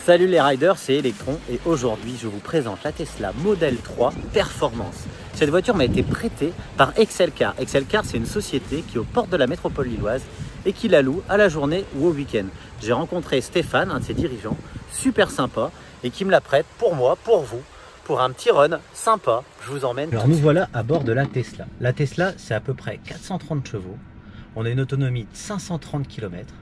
Salut les riders, c'est Electron et aujourd'hui je vous présente la Tesla Model 3 Performance. Cette voiture m'a été prêtée par Excelcar. Excelcar, c'est une société qui est aux portes de la métropole lilloise et qui la loue à la journée ou au week-end. J'ai rencontré Stéphane, un de ses dirigeants, super sympa et qui me la prête pour moi, pour vous, pour un petit run sympa. Je vous emmène. Alors nous voilà à bord de la Tesla. La Tesla, c'est à peu près 430 chevaux. On a une autonomie de 530 km.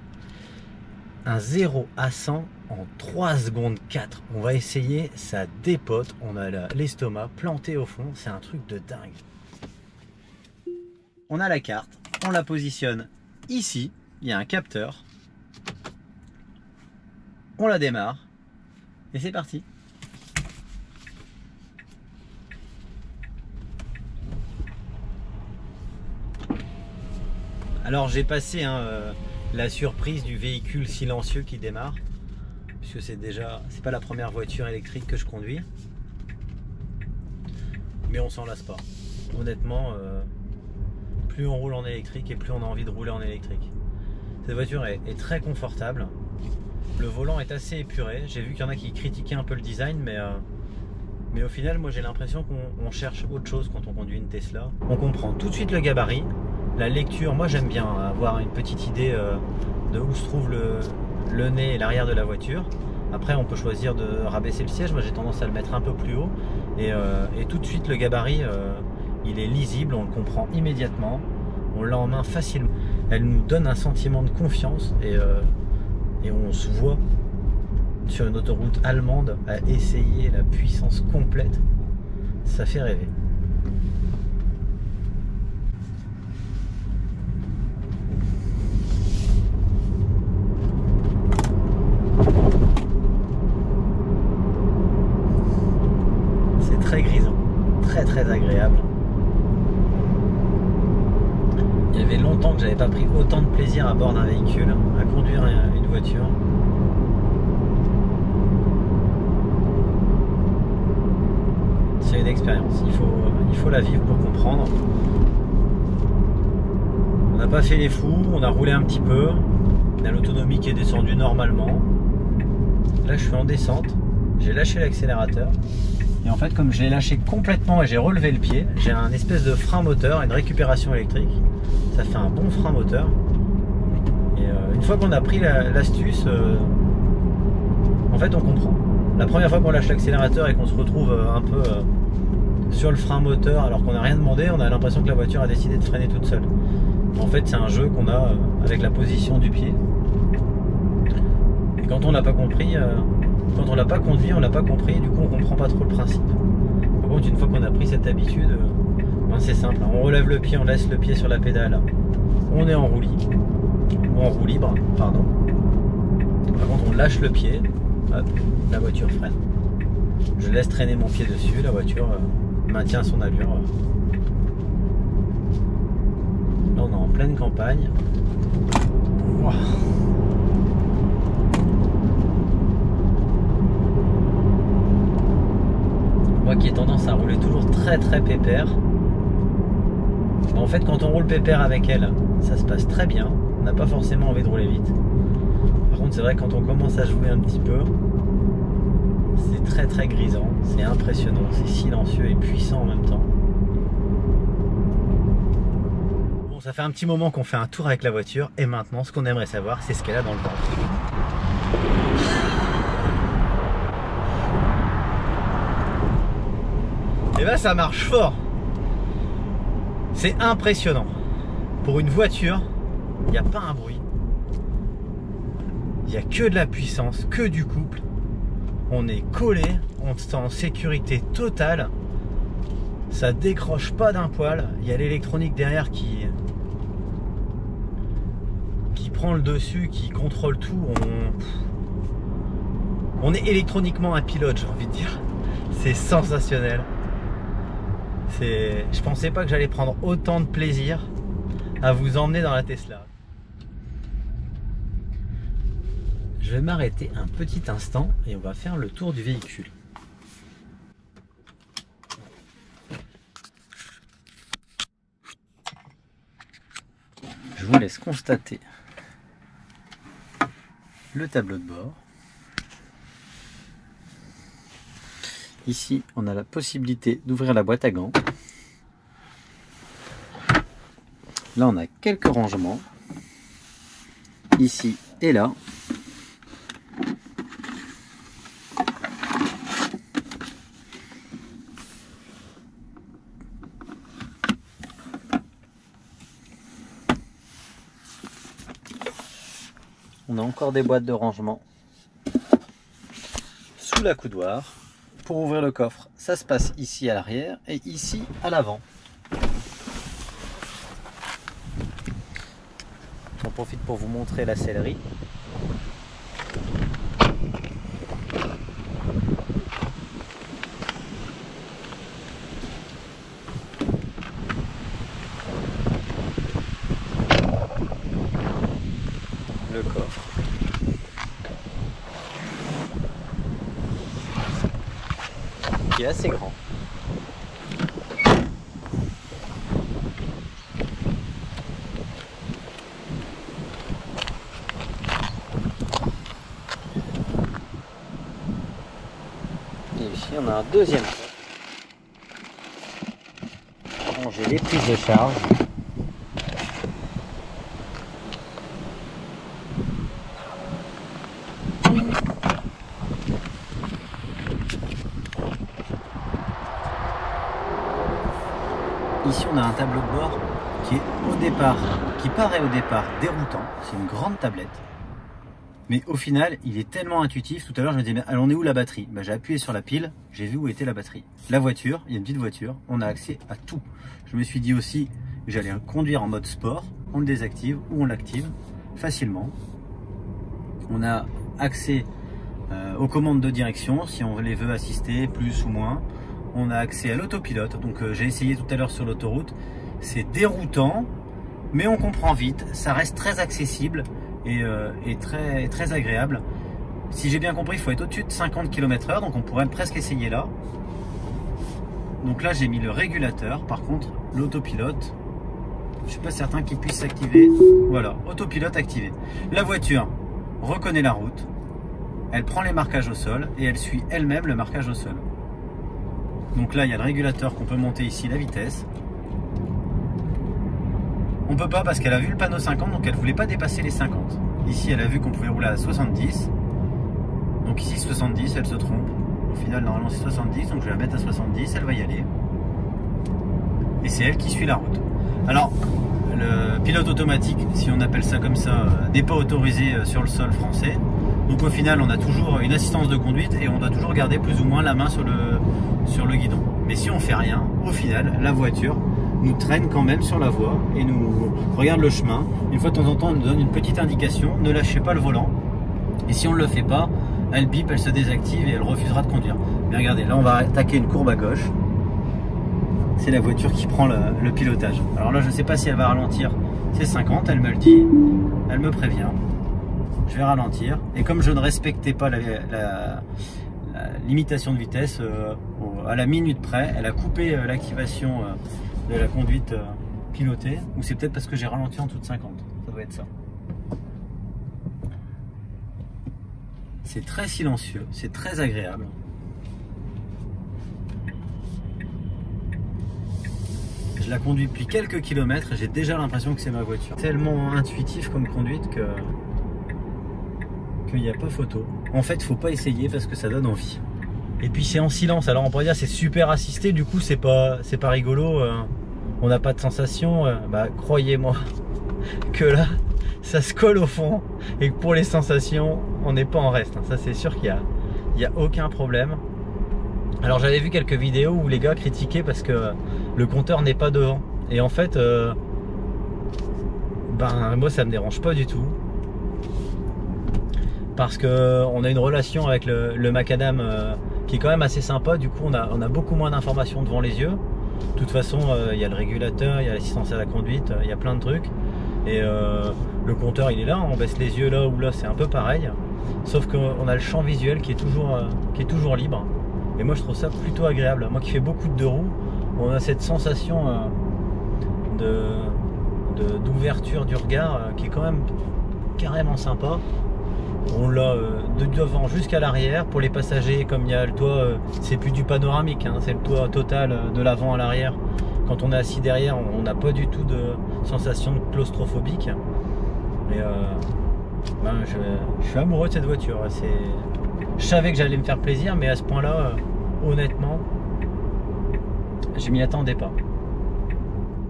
Un 0 à 100 en 3 secondes 4. On va essayer, ça dépote. On a l'estomac planté au fond. C'est un truc de dingue. On a la carte. On la positionne ici. Il y a un capteur. On la démarre. Et c'est parti. Alors j'ai passé la surprise du véhicule silencieux qui démarre, puisque c'est pas la première voiture électrique que je conduis, mais on s'en lasse pas. Honnêtement, plus on roule en électrique et plus on a envie de rouler en électrique. Cette voiture est très confortable, le volant est assez épuré. J'ai vu qu'il y en a qui critiquaient un peu le design, mais au final moi j'ai l'impression qu'on cherche autre chose quand on conduit une Tesla. On comprend tout de suite le gabarit. La lecture, moi j'aime bien avoir une petite idée de où se trouve le nez et l'arrière de la voiture. Après on peut choisir de rabaisser le siège, moi j'ai tendance à le mettre un peu plus haut. Et tout de suite le gabarit, il est lisible, on le comprend immédiatement. On l'a en main facilement. Elle nous donne un sentiment de confiance et on se voit sur une autoroute allemande à essayer la puissance complète. Ça fait rêver. Très grisant, très agréable. Il y avait longtemps que j'avais pas pris autant de plaisir à bord d'un véhicule, à conduire une voiture. C'est une expérience, il faut la vivre pour comprendre. On n'a pas fait les fous, on a roulé un petit peu, on a l'autonomie qui est descendue normalement. Là je suis en descente, j'ai lâché l'accélérateur. Et en fait, comme je l'ai lâché complètement et j'ai relevé le pied, j'ai un espèce de frein moteur, une récupération électrique. Ça fait un bon frein moteur. Et une fois qu'on a pris l'astuce, en fait on comprend. La première fois qu'on lâche l'accélérateur et qu'on se retrouve un peu sur le frein moteur alors qu'on n'a rien demandé, on a l'impression que la voiture a décidé de freiner toute seule. En fait c'est un jeu qu'on a avec la position du pied. Et quand on n'a pas compris... Quand on l'a pas conduit, on l'a pas compris, du coup on comprend pas trop le principe. Par contre, une fois qu'on a pris cette habitude, ben c'est simple, on relève le pied, on laisse le pied sur la pédale, on est en roue libre, ou en roue libre, pardon. Par contre, on lâche le pied, hop, la voiture freine. Je laisse traîner mon pied dessus, la voiture maintient son allure. Là, on est en pleine campagne. Wow. Moi qui ai tendance à rouler toujours très pépère, en fait quand on roule pépère avec elle, ça se passe très bien, on n'a pas forcément envie de rouler vite. Par contre c'est vrai que quand on commence à jouer un petit peu, c'est très grisant, c'est impressionnant, c'est silencieux et puissant en même temps. Bon, ça fait un petit moment qu'on fait un tour avec la voiture et maintenant ce qu'on aimerait savoir c'est ce qu'elle a dans le ventre. Et là ça marche fort. C'est impressionnant. Pour une voiture, il n'y a pas un bruit. Il n'y a que de la puissance, que du couple. On est collé, on se sent en sécurité totale. Ça décroche pas d'un poil. Il y a l'électronique derrière qui prend le dessus, qui contrôle tout. On est électroniquement un pilote, j'ai envie de dire. C'est sensationnel. Je pensais pas que j'allais prendre autant de plaisir à vous emmener dans la Tesla. Je vais m'arrêter un petit instant et on va faire le tour du véhicule. Je vous laisse constater le tableau de bord. Ici, on a la possibilité d'ouvrir la boîte à gants. Là, on a quelques rangements. Ici et là. On a encore des boîtes de rangement sous la coudoir. Pour ouvrir le coffre, ça se passe ici à l'arrière et ici à l'avant. J'en profite pour vous montrer la sellerie. Le coffre. Qui est assez grand. Et ici on a un deuxième coffre. Ranger les prises de charge. Ici on a un tableau de bord qui est au départ, qui paraît au départ déroutant. C'est une grande tablette. Mais au final, il est tellement intuitif. Tout à l'heure, je me disais, mais alors on est où la batterie? J'ai appuyé sur la pile, j'ai vu où était la batterie. La voiture, il y a une petite voiture, on a accès à tout. Je me suis dit aussi que j'allais conduire en mode sport. On le désactive ou on l'active facilement. On a accès aux commandes de direction, si on les veut assister, plus ou moins. On a accès à l'autopilote. Donc j'ai essayé tout à l'heure sur l'autoroute. C'est déroutant, mais on comprend vite. Ça reste très accessible. Et très agréable. Si j'ai bien compris, il faut être au-dessus de 50 km/h, donc on pourrait presque essayer là. Donc là j'ai mis le régulateur, par contre l'autopilote, je suis pas certain qu'il puisse s'activer. Voilà, autopilote activé. La voiture reconnaît la route, elle prend les marquages au sol et elle suit elle-même le marquage au sol. Donc là il y a le régulateur qu'on peut monter ici, la vitesse. On peut pas parce qu'elle a vu le panneau 50, donc elle voulait pas dépasser les 50. Ici elle a vu qu'on pouvait rouler à 70. Donc ici 70, elle se trompe. Au final normalement c'est 70, donc je vais la mettre à 70, elle va y aller. Et c'est elle qui suit la route. Alors le pilote automatique, si on appelle ça comme ça, n'est pas autorisé sur le sol français. Donc au final on a toujours une assistance de conduite et on doit toujours garder plus ou moins la main sur le guidon. Mais si on fait rien, au final la voiture nous traîne quand même sur la voie et nous regarde le chemin. Une fois de temps en temps, elle nous donne une petite indication, ne lâchez pas le volant. Et si on ne le fait pas, elle bip, elle se désactive et elle refusera de conduire. Mais regardez, là on va attaquer une courbe à gauche. C'est la voiture qui prend le pilotage. Alors là, je ne sais pas si elle va ralentir. C'est 50, elle me le dit, elle me prévient. Je vais ralentir. Et comme je ne respectais pas la limitation de vitesse, à la minute près, elle a coupé l'activation de la conduite pilotée, ou c'est peut-être parce que j'ai ralenti en toute 50, ça doit être ça. C'est très silencieux, c'est très agréable. Je la conduis depuis quelques kilomètres et j'ai déjà l'impression que c'est ma voiture. Tellement intuitif comme conduite qu'il n'y a pas photo. En fait, faut pas essayer parce que ça donne envie. Et puis c'est en silence, alors on pourrait dire c'est super assisté, du coup c'est pas rigolo, on n'a pas de sensation, croyez-moi que là ça se colle au fond et que pour les sensations on n'est pas en reste, ça c'est sûr qu'il y a aucun problème. Alors j'avais vu quelques vidéos où les gars critiquaient parce que le compteur n'est pas devant et en fait moi ça me dérange pas du tout. Parce qu'on a une relation avec le macadam qui est quand même assez sympa, du coup on a beaucoup moins d'informations devant les yeux. De toute façon, il y a le régulateur, il y a l'assistance à la conduite, il y a plein de trucs. Et le compteur il est là, on baisse les yeux là ou là, c'est un peu pareil. Sauf qu'on a le champ visuel qui est toujours libre. Et moi je trouve ça plutôt agréable. Moi qui fais beaucoup de deux roues, on a cette sensation d'ouverture du regard qui est quand même carrément sympa. On l'a de devant jusqu'à l'arrière. Pour les passagers, comme il y a le toit, c'est plus du panoramique, hein, c'est le toit total de l'avant à l'arrière. Quand on est assis derrière, on n'a pas du tout de sensation claustrophobique. Mais ben, je suis amoureux de cette voiture. Je savais que j'allais me faire plaisir, mais à ce point-là, honnêtement, je m'y attendais pas.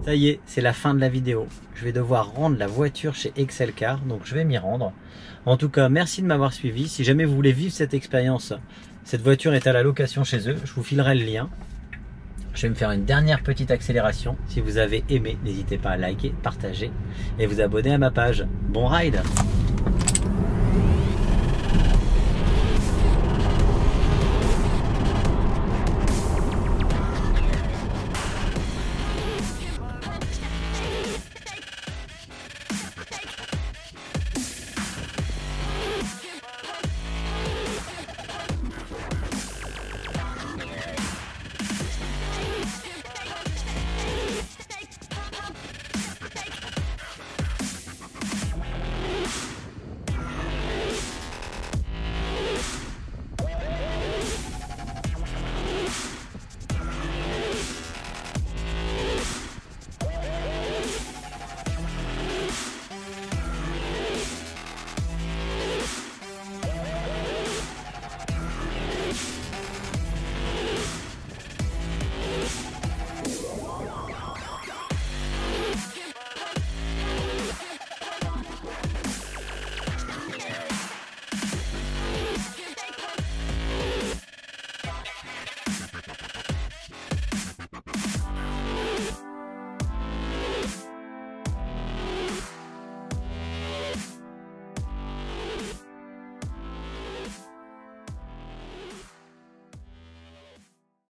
Ça y est, c'est la fin de la vidéo. Je vais devoir rendre la voiture chez Excelcar, donc je vais m'y rendre. En tout cas, merci de m'avoir suivi. Si jamais vous voulez vivre cette expérience, cette voiture est à la location chez eux. Je vous filerai le lien. Je vais me faire une dernière petite accélération. Si vous avez aimé, n'hésitez pas à liker, partager et vous abonner à ma page. Bon ride!